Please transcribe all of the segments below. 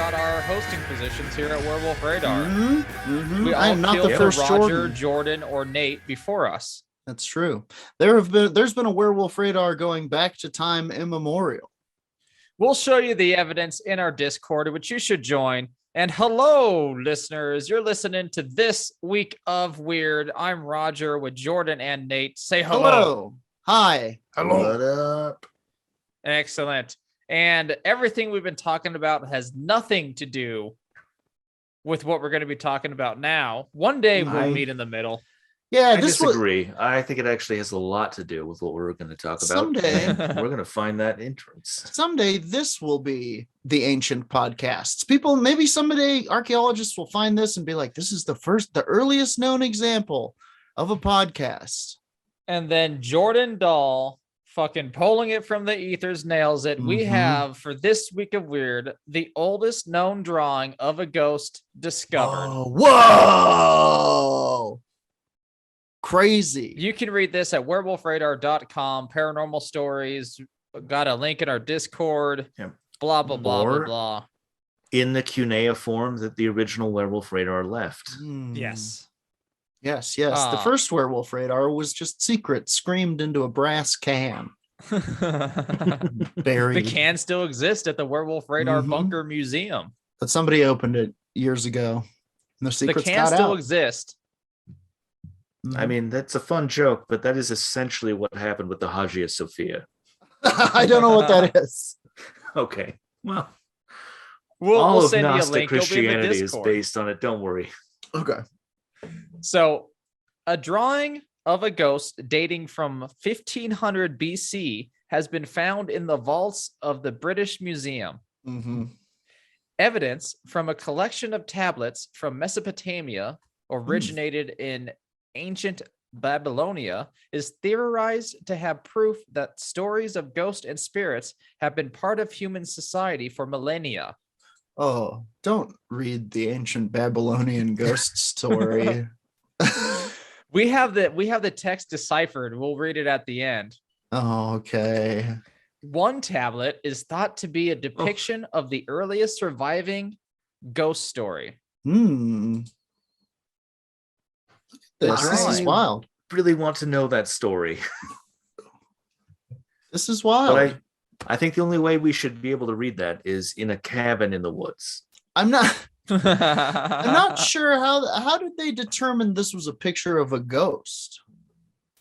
got our hosting positions here at Werewolf Radar. We all I am not the killed first Roger, Jordan, or Nate before us. That's true. There's been a Werewolf Radar going back to time immemorial. We'll show you the evidence in our Discord, which you should join. And hello, listeners. You're listening to This Week of Weird. I'm Roger with Jordan and Nate. Say hello. Hello. Hi. Hello. What up? Excellent. And everything we've been talking about has nothing to do with what we're going to be talking about now. One day we'll meet in the middle. Yeah, I disagree. I think it actually has a lot to do with what we're going to talk about. Someday. We're going to find that entrance. Someday this will be the ancient podcasts. Maybe someday archaeologists will find this and be like, this is the earliest known example of a podcast. And then Jordan Dahl fucking pulling it from the ethers nails it. We have, for This Week of Weird, the oldest known drawing of a ghost discovered. Oh, whoa! Crazy. You can read this at werewolfradar.com. Paranormal stories. Got a link in our Discord. Yep. Blah, blah, blah, blah, blah. In the Cuneiform form that the original Werewolf Radar left. Yes. Yes. The first Werewolf Radar was just secret, screamed into a brass can. Buried. The can still exists at the Werewolf Radar Bunker Museum. But somebody opened it years ago. And the secrets can got still out. exist. I mean, that's a fun joke, but that is essentially what happened with the Hagia Sophia. I don't know what that is. Okay. Well, we'll send you a Gnostic link. Christianity is based on it. Don't worry. Okay. So, a drawing of a ghost dating from 1500 BC has been found in the vaults of the British Museum. Evidence from a collection of tablets from Mesopotamia, originated in ancient Babylonia, is theorized to have proof that stories of ghosts and spirits have been part of human society for millennia. Oh, don't read the ancient Babylonian ghost story. We have the text deciphered. We'll read it at the end. Oh, okay. One tablet is thought to be a depiction of the earliest surviving ghost story. This is wild. Really want to know that story. This is wild. But I think the only way we should be able to read that is in a cabin in the woods. I'm not sure how did they determine this was a picture of a ghost?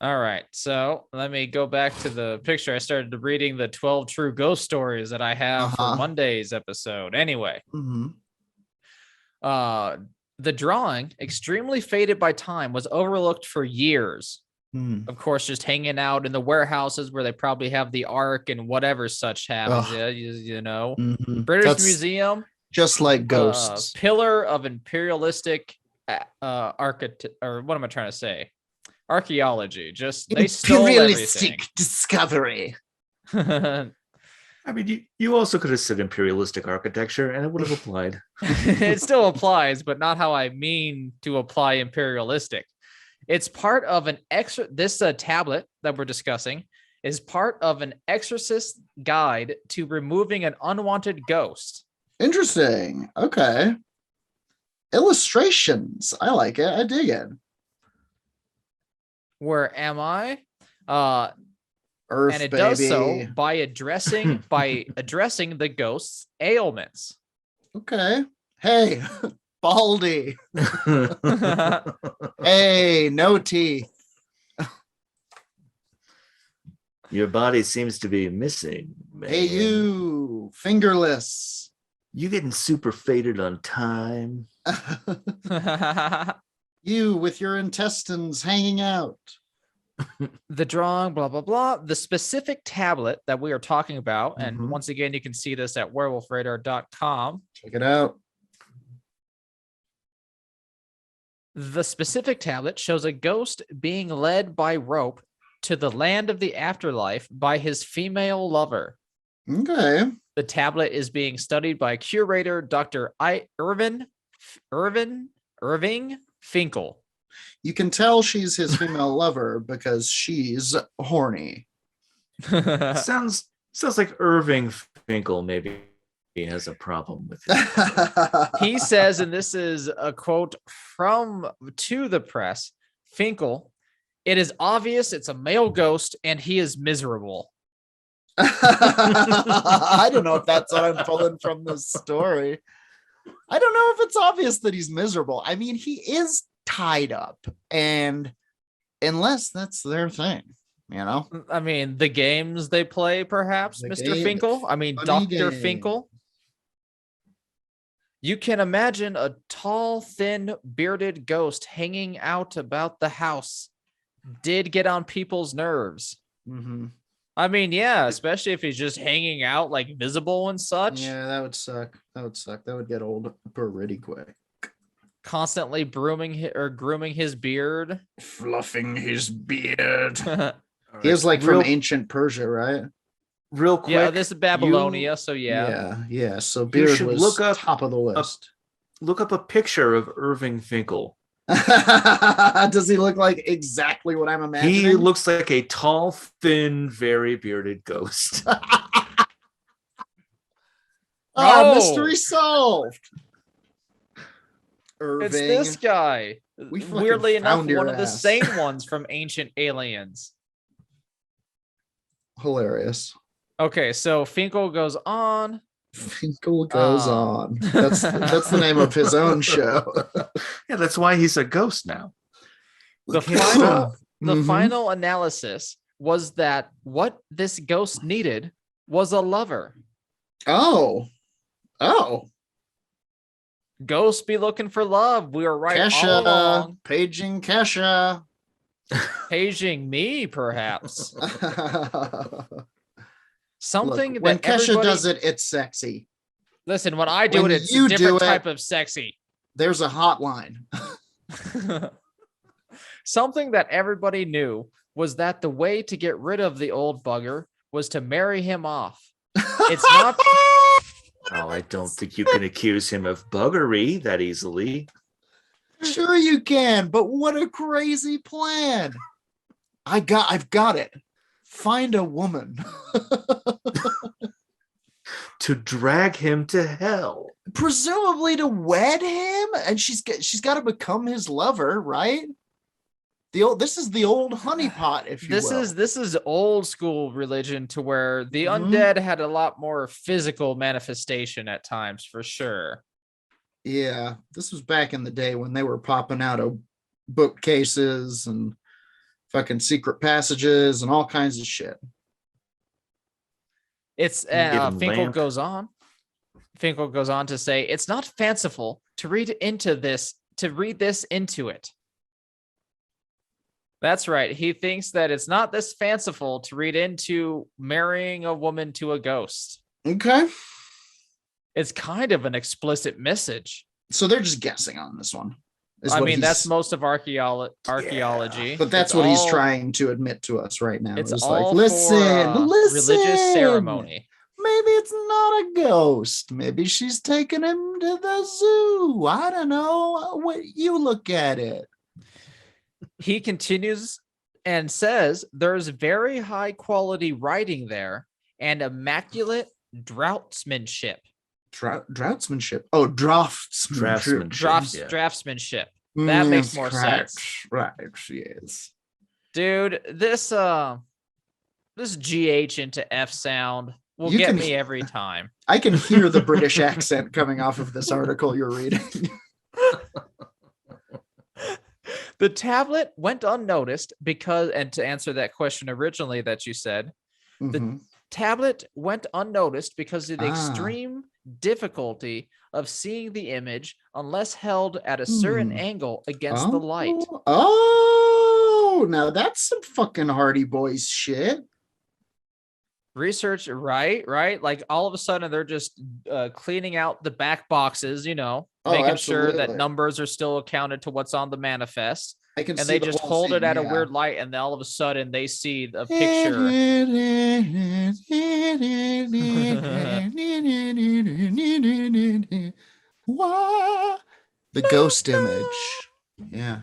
All right, so let me go back to the picture. I started reading the 12 true ghost stories that I have for Monday's episode. Anyway, the drawing, extremely faded by time, was overlooked for years. Of course, just hanging out in the warehouses where they probably have the Ark and whatever such happens. British Museum, just like ghosts. Pillar of imperialistic or what am I trying to say? Archaeology. Just they stole everything. Discovery. I mean, you also could have said imperialistic architecture and it would have applied. It still applies, but not how I mean to apply imperialistic. It's part of an this tablet that we're discussing is part of an exorcist guide to removing an unwanted ghost. Interesting. Okay. Illustrations. I like it. I dig it. Where am I? Earth, and it baby. does so by addressing the ghost's ailments. Okay. Hey, Baldy. Hey, no teeth. Your body seems to be missing, man. Hey, you, fingerless. You getting super faded on time. You with your intestines hanging out. The drawing, blah, blah, blah. The specific tablet that we are talking about, and once again, you can see this at werewolfradar.com. Check it out. The specific tablet shows a ghost being led by rope to the land of the afterlife by his female lover. Okay. The tablet is being studied by curator Dr. Irving Finkel. You can tell she's his female lover because she's horny. Sounds like Irving Finkel, maybe. has a problem with it. He says, and this is a quote from to the press, Finkel, "It is obvious it's a male ghost and he is miserable." I don't know if that's what I'm pulling from this story. I don't know if it's obvious that he's miserable. I mean, he is tied up, and unless that's their thing, you know. I mean, the games they play, perhaps, The Mr. game- Finkel. I mean, funny Dr. game. Finkel. You can imagine a tall, thin, bearded ghost hanging out about the house. Did get on people's nerves. Mm-hmm. I mean, yeah, especially if he's just hanging out, like, visible and such. Yeah, that would suck. That would get old pretty quick. Constantly grooming his beard. Fluffing his beard. All He is right, like from ancient Persia, right? real quick. Yeah, this is Babylonia, so yeah. Yeah. So beard should was look up top of the list. Look up a picture of Irving Finkel. Does he look like exactly what I'm imagining? He looks like a tall, thin, very bearded ghost. No. Mystery solved. Irving. It's this guy. We fucking Weirdly enough, found your one of the ass. same ones from Ancient Aliens. Hilarious. Okay, so Finkel goes on. Finkel goes on. That's the name of his own show. Yeah, that's why he's a ghost now. The Mhm. final analysis was that what this ghost needed was a lover. Oh. Ghosts be looking for love. We were right all Kesha. along. Paging Kesha. Paging me, perhaps. Something Look, when that Kesha everybody... does it, it's sexy. Listen, when I do when it, it's you a do different it- type of sexy. There's a hotline. Something that everybody knew was that the way to get rid of the old bugger was to marry him off. It's not... Oh, I don't think you can accuse him of buggery that easily. Sure you can, but what a crazy plan. I've got it. Find a woman. To drag him to hell. Presumably to wed him, and she's got to become his lover, right? This is the old honeypot, if you will. This is old school religion, to where the Mhm. undead had a lot more physical manifestation at times, for sure. Yeah, this was back in the day when they were popping out of bookcases and fucking secret passages and all kinds of shit. It's Even Finkel lamp. goes on. Finkel goes on to say, it's not fanciful to read this into it. That's right. He thinks that it's not this fanciful to read into marrying a woman to a ghost. Okay. It's kind of an explicit message. So they're just guessing on this one. is I what mean, that's he's- most of archaeology. But that's It's what he's all- trying to admit to us right now. It's It's all like, for, listen. religious ceremony. Maybe it's not a ghost. Maybe she's taking him to the zoo. I don't know. What you look at it. He continues and says there's very high quality writing there and immaculate draughtsmanship. Draftsmanship. Oh, draftsmanship. Draftsmanship. Draftsmanship. That makes more sense. Right. Yes. Dude, this GH into F sound will You get can- me every time. I can hear the British accent coming off of this article you're reading. The tablet went unnoticed because, and to answer that question originally that you said, Mhm. tablet went unnoticed because of the Ah. extreme difficulty of seeing the image unless held at a certain angle against the light. Oh, now that's some fucking Hardy Boys shit. Research, right? Like all of a sudden they're just cleaning out the back boxes, making sure that absolutely. numbers are still accounted to what's on the manifest. I can And see they the just whole hold it scene, at a yeah. weird light, and then all of a sudden they see the picture. The ghost image. Yeah.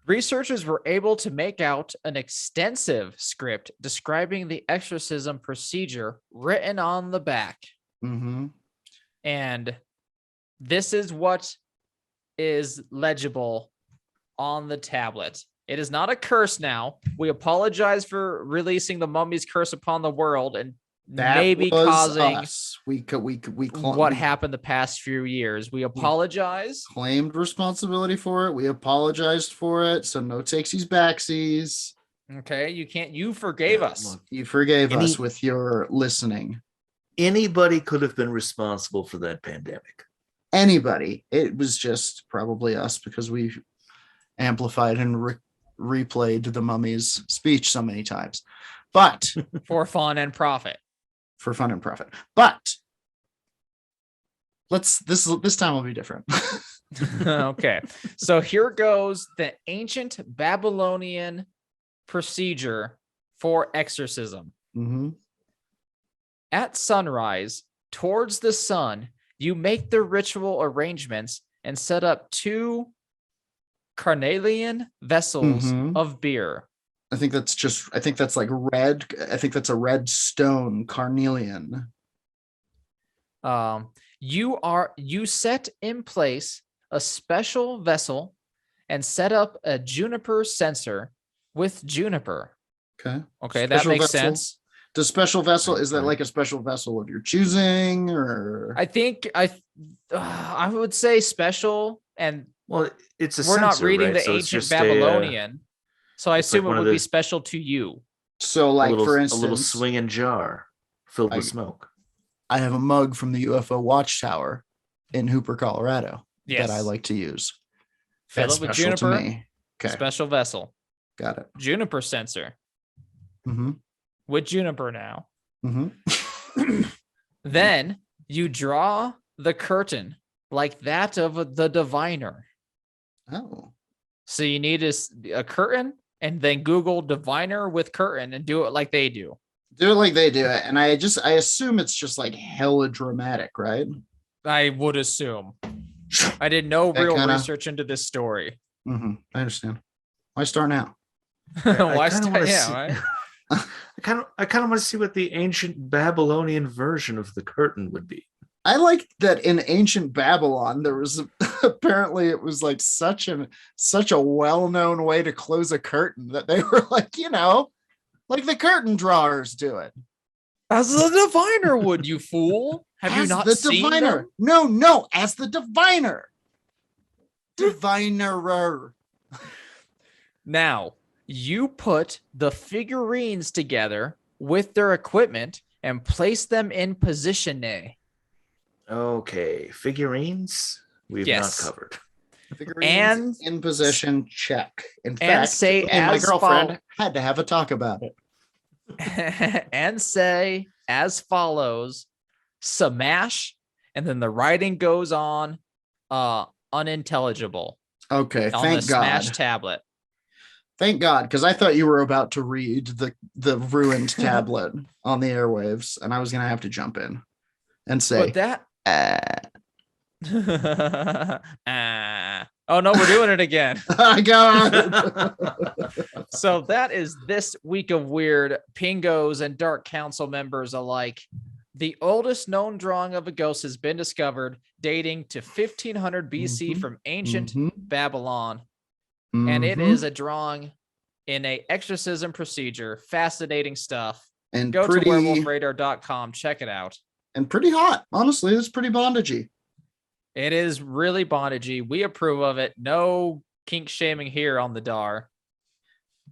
Researchers were able to make out an extensive script describing the exorcism procedure written on the back. Mm-hmm. And this is what is legible on the tablet. It is not a curse now. We apologize for releasing the mummy's curse upon the world and That maybe was causing us. We what happened the past few years. We apologize. Claimed responsibility for it. We apologized for it. So no takesies backsies. Okay, you forgave us. Look, You forgave us with your listening. anybody could have been responsible for that pandemic. Anybody. It was just probably us because we amplified and replayed the mummy's speech so many times. But For fun and profit. for fun and profit. But this time will be different. Okay. So here goes the ancient Babylonian procedure for exorcism. Mm-hmm. At sunrise, towards the sun, you make the ritual arrangements and set up 2 carnelian vessels Mhm. of beer. I think that's like red. I think that's a red stone carnelian. You set in place a special vessel and set up a juniper censer with juniper. Okay. Okay, that Special makes vessel. sense. The special vessel, is that like a special vessel of your choosing, or I think I would say special, and Well, it's a we're not censer, reading right? the So it's ancient just Babylonian, so I it's like assume it one of would be the- special to you. so a like little, for a little instance, swinging jar filled with smoke. I have a mug from the UFO Watchtower in Hooper, Colorado Yes, that I like to use. fill That's it with special to juniper. me. Okay, Special vessel, got it. juniper censer Mm-hmm. with juniper now. Mm-hmm. Then you draw the curtain like that of the diviner. Oh, So you need a curtain, and then Google diviner with curtain and do it like they do. do it like they do it, and I assume it's just like hella dramatic, right? I would assume. I did no That real kinda- research into this story. Mm-hmm. I understand. Why start now? Why kinda start? wanna Yeah, see- right? I kind of want to see what the ancient Babylonian version of the curtain would be. I like that in ancient Babylon there was apparently it was like such a well-known way to close a curtain that they were like, like the curtain drawers do it. As the diviner would, you fool. Have you As not the seen diviner? them? No, as the diviner. Divinerer. Now, you put the figurines together with their equipment and place them in position. Okay, figurines we've Yes. not covered. Figurines in position, check. In and fact, say me and my as girlfriend had to have a talk about it. and say as follows: smash, and then the writing goes on unintelligible Okay, on the thank God. smash tablet. Thank God, because I thought you were about to read the ruined tablet on the airwaves, and I was gonna have to jump in and say, But that oh no, we're doing it again. I got it. So that is this week of weird. Pingos and Dark Council members alike. The oldest known drawing of a ghost has been discovered, dating to 1500 BC Mhm. from ancient Mhm. Babylon. And it Mhm. is a drawing in a exorcism procedure. Fascinating stuff. and Go pretty to werewolfradar.com. Check it out. and pretty hot. Honestly, it's pretty bondagey. It is really bondagey. We approve of it. No kink shaming here on the DAR.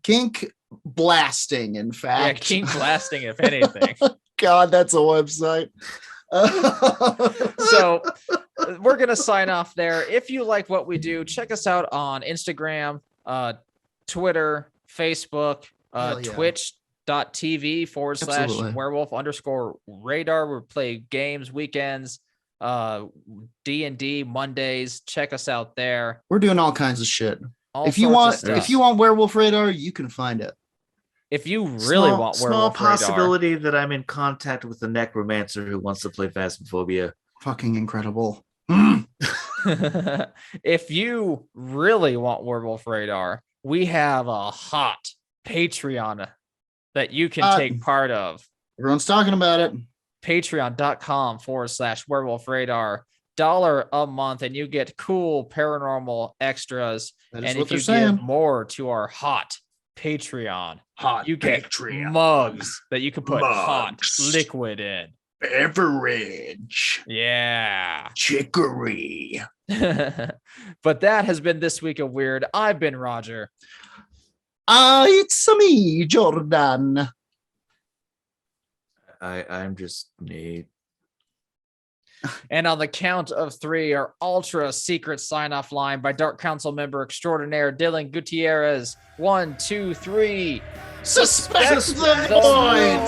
Kink blasting, in Yeah, fact. kink blasting, if anything. God, that's a website. So we're going to sign off there. If you like what we do, check us out on Instagram, Twitter, Facebook, Hell yeah. twitch.tv Absolutely. / werewolf_radar. We play games, weekends, D&D Mondays. Check us out there. We're doing all kinds of shit. All If you sorts of want, stuff. Werewolf Radar, you can find it. If you really want small Werewolf Radar, possibility that I'm in contact with a necromancer who wants to play Phasmophobia. Fucking incredible. if you really want Werewolf Radar, we have a hot Patreon that you can take part of. Everyone's talking about it. patreon.com/werewolf radar. $1 a month, and you get cool paranormal extras. That is And what if you they're saying. give more to our hot Patreon, Hot you get Patreon. mugs that you can put hot Mugs. liquid in. Beverage. Yeah. Chicory. But that has been This Week of Weird. I've been Roger. It's me, Jordan. I'm just Nate. And on the count of 3, our ultra secret sign-off line by Dark Council member extraordinaire Dylan Gutierrez. 1, 2, 3. Suspect the void. void.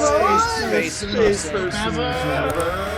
Space person. Space person.